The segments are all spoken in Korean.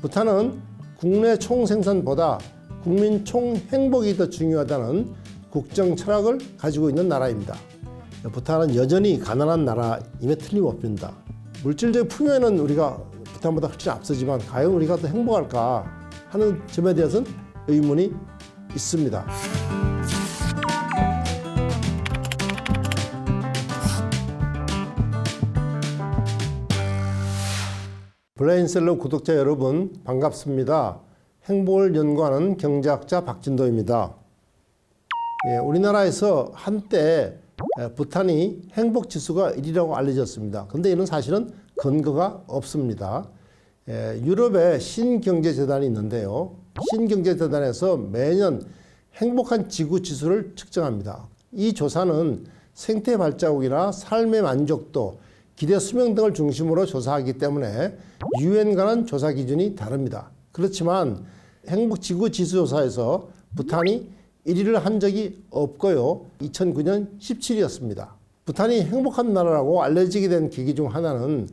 부탄은 국내 총생산보다 국민 총행복이 더 중요하다는 국정 철학을 가지고 있는 나라입니다. 부탄은 여전히 가난한 나라임에 틀림없습니다. 물질적 풍요에는 우리가 부탄보다 훨씬 앞서지만 과연 우리가 더 행복할까 하는 점에 대해서는 의문이 있습니다. 블라인셀러 구독자 여러분 반갑습니다. 행복을 연구하는 경제학자 박진도입니다. 우리나라에서 한때 부탄이 행복지수가 1위라고 알려졌습니다. 그런데 이는 사실은 근거가 없습니다. 유럽에 신경제재단이 있는데요. 신경제재단에서 매년 행복한 지구 지수를 측정합니다. 이 조사는 생태 발자국이나 삶의 만족도, 기대 수명 등을 중심으로 조사하기 때문에 유엔과는 조사 기준이 다릅니다. 그렇지만 행복지구 지수조사에서 부탄이 1위를 한 적이 없고요. 2009년 17위였습니다. 부탄이 행복한 나라라고 알려지게 된 계기 중 하나는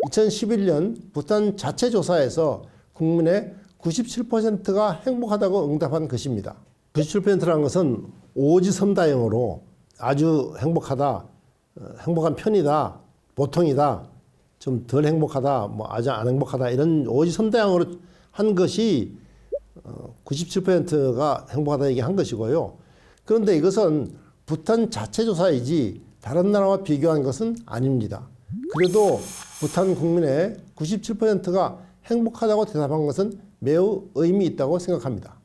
2011년 부탄 자체 조사에서 국민의 97%가 행복하다고 응답한 것입니다. 97%라는 것은 오지선다형으로 아주 행복하다, 행복한 편이다, 보통이다, 좀 덜 행복하다, 아주 안 행복하다 이런 오지선다형으로 한 것이 97%가 행복하다 얘기한 것이고요. 그런데 이것은 부탄 자체 조사이지 다른 나라와 비교한 것은 아닙니다. 그래도 부탄 국민의 97%가 행복하다고 대답한 것은 매우 의미 있다고 생각합니다.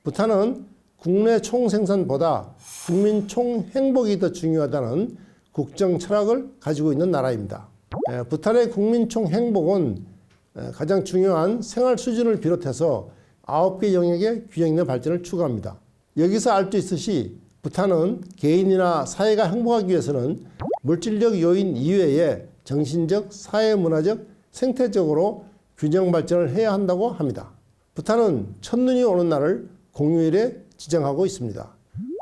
부탄은 국내 총생산보다 국민 총행복이 더 중요하다는 국정 철학을 가지고 있는 나라입니다. 부탄의 국민 총행복은 가장 중요한 생활 수준을 비롯해서 9개 영역의 균형 있는 발전을 추구합니다. 여기서 알 수 있듯이 부탄은 개인이나 사회가 행복하기 위해서는 물질적 요인 이외에 정신적, 사회문화적, 생태적으로 균형 발전을 해야 한다고 합니다. 부탄은 첫눈이 오는 날을 공휴일에 지정하고 있습니다.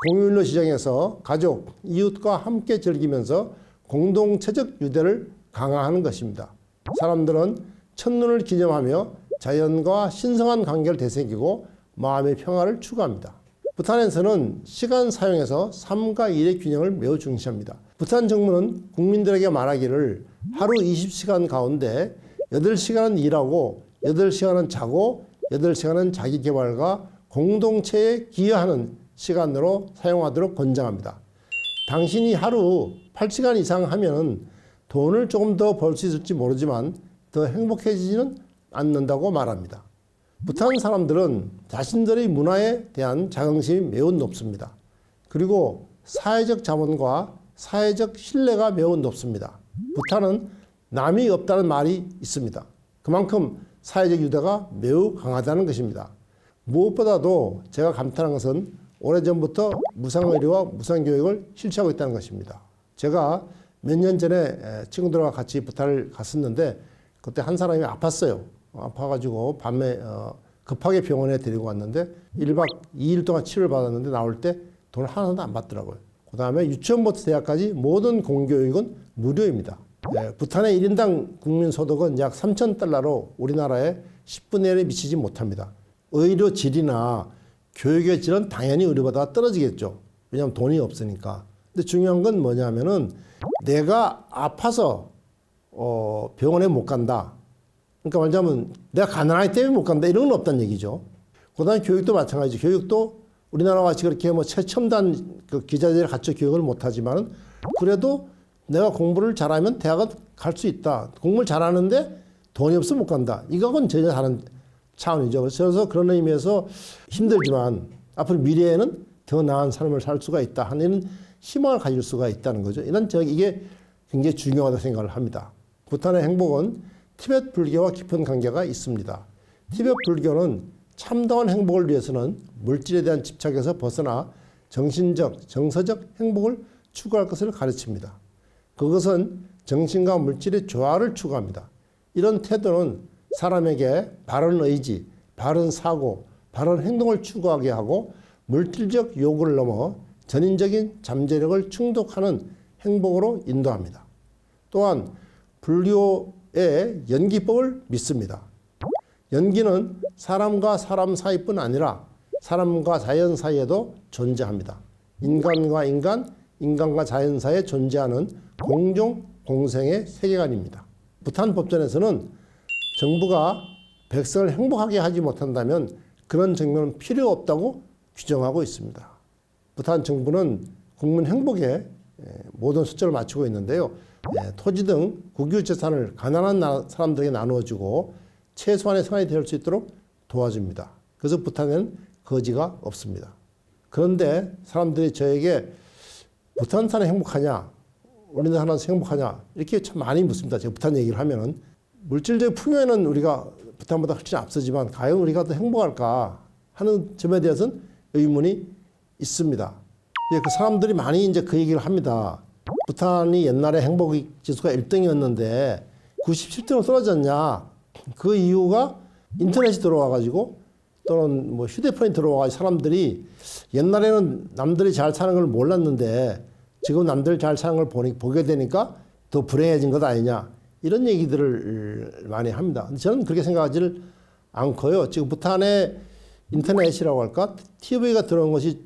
공휴일로 지정해서 가족, 이웃과 함께 즐기면서 공동체적 유대를 강화하는 것입니다. 사람들은 첫눈을 기념하며 자연과 신성한 관계를 되새기고 마음의 평화를 추구합니다. 부탄에서는 시간 사용에서 삶과 일의 균형을 매우 중시합니다. 부탄 정부는 국민들에게 말하기를 하루 20시간 가운데 8시간은 일하고 8시간은 자고 8시간은 자기 개발과 공동체에 기여하는 시간으로 사용하도록 권장합니다. 당신이 하루 8시간 이상 하면 돈을 조금 더 벌 수 있을지 모르지만 더 행복해지지는 않는다고 말합니다. 부탄 사람들은 자신들의 문화에 대한 자긍심이 매우 높습니다. 그리고 사회적 자본과 사회적 신뢰가 매우 높습니다. 부탄은 남이 없다는 말이 있습니다. 그만큼 사회적 유대가 매우 강하다는 것입니다. 무엇보다도 제가 감탄한 것은 오래전부터 무상의료와 무상교육을 실시하고 있다는 것입니다. 제가 몇 년 전에 친구들과 같이 부탄을 갔었는데 그때 한 사람이 아팠어요. 아파가지고 밤에 급하게 병원에 데리고 왔는데 1박 2일 동안 치료를 받았는데 나올 때 돈 하나도 안 받더라고요. 그 다음에 유치원부터 대학까지 모든 공교육은 무료입니다. 부탄의 1인당 국민소득은 약 3,000달러로 우리나라의 10분의 1에 미치지 못합니다. 의료 질이나 교육의 질은 당연히 우리보다 떨어지겠죠. 왜냐하면 돈이 없으니까. 근데 중요한 건 뭐냐면은 내가 아파서 병원에 못 간다. 그러니까 말하자면 내가 가난하기 때문에 못 간다. 이런 건 없다는 얘기죠. 그 다음에 교육도 마찬가지죠. 교육도 우리나라와 같이 그렇게 최첨단 그 기자재를 갖춰 교육을 못하지만은 그래도 내가 공부를 잘하면 대학은 갈 수 있다. 공부를 잘하는데 돈이 없으면 못 간다. 이거는 전혀 다른 차원이죠. 그래서 그런 의미에서 힘들지만 앞으로 미래에는 더 나은 삶을 살 수가 있다 하는 희망을 가질 수가 있다는 거죠. 이게 굉장히 중요하다고 생각을 합니다. 부탄의 행복은 티베트 불교와 깊은 관계가 있습니다. 티베트 불교는 참다운 행복을 위해서는 물질에 대한 집착에서 벗어나 정신적, 정서적 행복을 추구할 것을 가르칩니다. 그것은 정신과 물질의 조화를 추구합니다. 이런 태도는 사람에게 바른 의지, 바른 사고, 바른 행동을 추구하게 하고 물질적 요구를 넘어 전인적인 잠재력을 충족하는 행복으로 인도합니다. 또한 불교의 연기법을 믿습니다. 연기는 사람과 사람 사이뿐 아니라 사람과 자연 사이에도 존재합니다. 인간과 인간, 인간과 자연 사이에 존재하는 공존, 공생의 세계관입니다. 부탄 법전에서는 정부가 백성을 행복하게 하지 못한다면 그런 정부는 필요 없다고 규정하고 있습니다. 부탄 정부는 국민 행복에 모든 숫자를 맞추고 있는데요. 토지 등 국유재산을 가난한 사람들에게 나누어주고 최소한의 생활이 될 수 있도록 도와줍니다. 그래서 부탄에는 거지가 없습니다. 그런데 사람들이 저에게 부탄 사는 행복하냐, 우리나라 사는 행복하냐 이렇게 참 많이 묻습니다. 제가 부탄 얘기를 하면은 물질적 풍요에는 우리가 부탄보다 훨씬 앞서지만 과연 우리가 더 행복할까 하는 점에 대해서는 의문이 있습니다. 그 사람들이 많이 이제 그 얘기를 합니다. 부탄이 옛날에 행복 지수가 1등이었는데 97등으로 떨어졌냐? 그 이유가 인터넷이 들어와가지고 또는 뭐 휴대폰이 들어와가지고 사람들이 옛날에는 남들이 잘 사는 걸 몰랐는데 지금 남들 잘 사는 걸 보게 되니까 더 불행해진 것 아니냐? 이런 얘기들을 많이 합니다. 근데 저는 그렇게 생각하지를 않고요. 지금 부탄에 인터넷이라고 할까? TV가 들어온 것이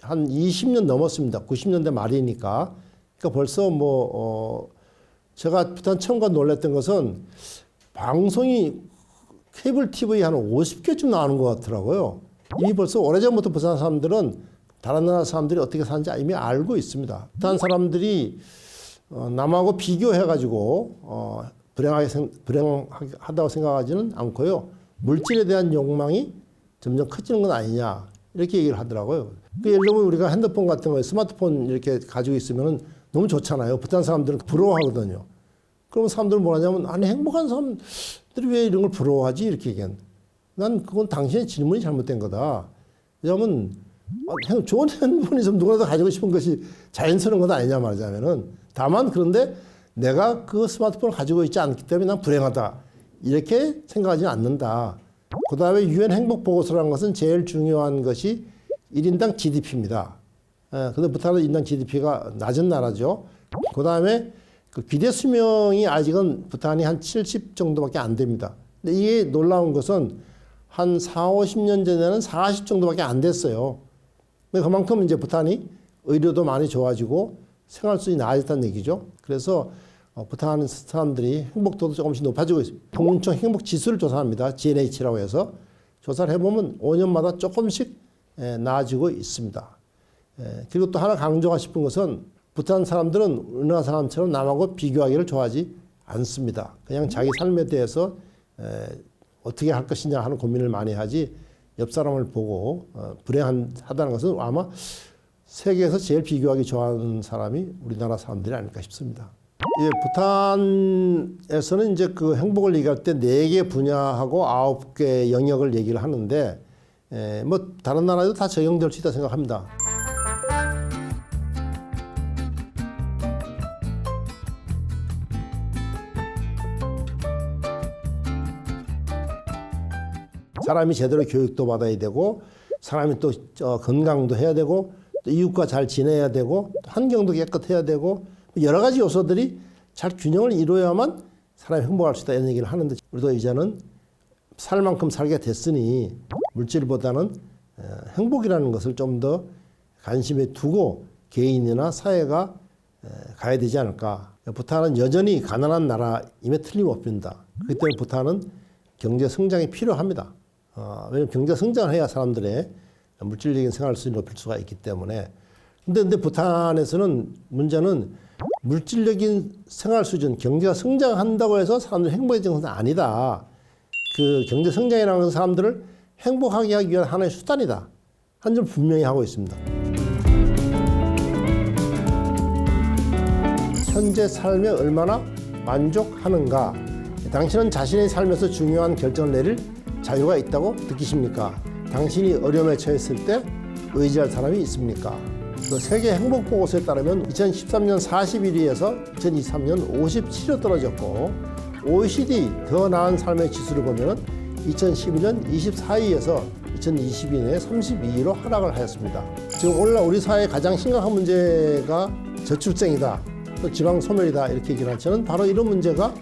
한 20년 넘었습니다. 90년대 말이니까. 그러니까 벌써 제가 부탄 처음 가 놀랐던 것은 방송이 케이블 TV 한 50개쯤 나오는 것 같더라고요. 이미 벌써 오래전부터 부산 사람들은 다른 나라 사람들이 어떻게 사는지 이미 알고 있습니다. 부탄 사람들이 남하고 비교해가지고 불행하다고 생각하지는 않고요. 물질에 대한 욕망이 점점 커지는 건 아니냐 이렇게 얘기를 하더라고요. 예를 들면 우리가 핸드폰 같은 거 스마트폰 이렇게 가지고 있으면 너무 좋잖아요. 부탄 사람들은 부러워하거든요. 그러면 사람들은 뭐하냐면 아니 행복한 사람들이 왜 이런 걸 부러워하지 이렇게 얘기한. 난 그건 당신의 질문이 잘못된 거다. 왜냐하면 좋은 핸드폰이 있으면 누구라도 가지고 싶은 것이 자연스러운 것 아니냐 말하자면은. 다만 그런데 내가 그 스마트폰을 가지고 있지 않기 때문에 난 불행하다. 이렇게 생각하지는 않는다. 그 다음에 유엔 행복보고서라는 것은 제일 중요한 것이 1인당 GDP입니다. 근데 부탄은 인당 GDP가 낮은 나라죠. 그 다음에 그 기대 수명이 아직은 부탄이 한 70 정도밖에 안 됩니다. 근데 이게 놀라운 것은 한 40-50년 전에는 40 정도밖에 안 됐어요. 그만큼 이제 부탄이 의료도 많이 좋아지고 생활 수준이 나아졌다는 얘기죠. 그래서 부탄 사람들이 행복도도 조금씩 높아지고 있습니다. 통문청 행복 지수를 조사합니다. GNH라고 해서 조사를 해보면 5년마다 조금씩 나아지고 있습니다. 그리고 또 하나 강조하고 싶은 것은 부탄 사람들은 우리나라 사람처럼 남하고 비교하기를 좋아하지 않습니다. 그냥 자기 삶에 대해서 어떻게 할 것이냐 하는 고민을 많이 하지 옆 사람을 보고 불행하다는 것은 아마 세계에서 제일 비교하기 좋아하는 사람이 우리나라 사람들이 아닐까 싶습니다. 부탄에서는 이제 그 행복을 얘기할 때 4개 분야하고 9개 영역을 얘기를 하는데 뭐 다른 나라에도 다 적용될 수 있다 생각합니다. 사람이 제대로 교육도 받아야 되고 사람이 또 건강도 해야 되고 또 이웃과 잘 지내야 되고 환경도 깨끗해야 되고 여러 가지 요소들이 잘 균형을 이루어야만 사람이 행복할 수 있다 이런 얘기를 하는데 우리도 이제는 살 만큼 살게 됐으니 물질보다는 행복이라는 것을 좀 더 관심에 두고 개인이나 사회가 가야 되지 않을까. 부탄은 여전히 가난한 나라임에 틀림없습니다. 그렇기 때문에 부탄은 경제 성장이 필요합니다. 왜냐하면 경제 성장을 해야 사람들의 물질적인 생활 수준을 높일 수가 있기 때문에. 근데 부탄에서는 문제는 물질적인 생활 수준, 경제가 성장한다고 해서 사람들이 행복해지는 것은 아니다. 그 경제 성장이라는 것은 사람들을 행복하게 하기 위한 하나의 수단이다. 한 점 분명히 하고 있습니다. 현재 삶에 얼마나 만족하는가? 당신은 자신의 삶에서 중요한 결정을 내릴 자유가 있다고 느끼십니까? 당신이 어려움에 처했을 때 의지할 사람이 있습니까? 그 세계 행복보고서에 따르면 2013년 41위에서 2023년 57위로 떨어졌고 OECD 더 나은 삶의 지수를 보면 2012년 24위에서 2022년에 32위로 하락을 하였습니다. 지금 오늘날 우리 사회의 가장 심각한 문제가 저출생이다, 또 지방 소멸이다 이렇게 얘기를 하는 저는 바로 이런 문제가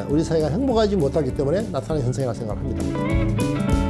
우리 사회가 행복하지 못하기 때문에 나타나는 현상이라고 생각합니다.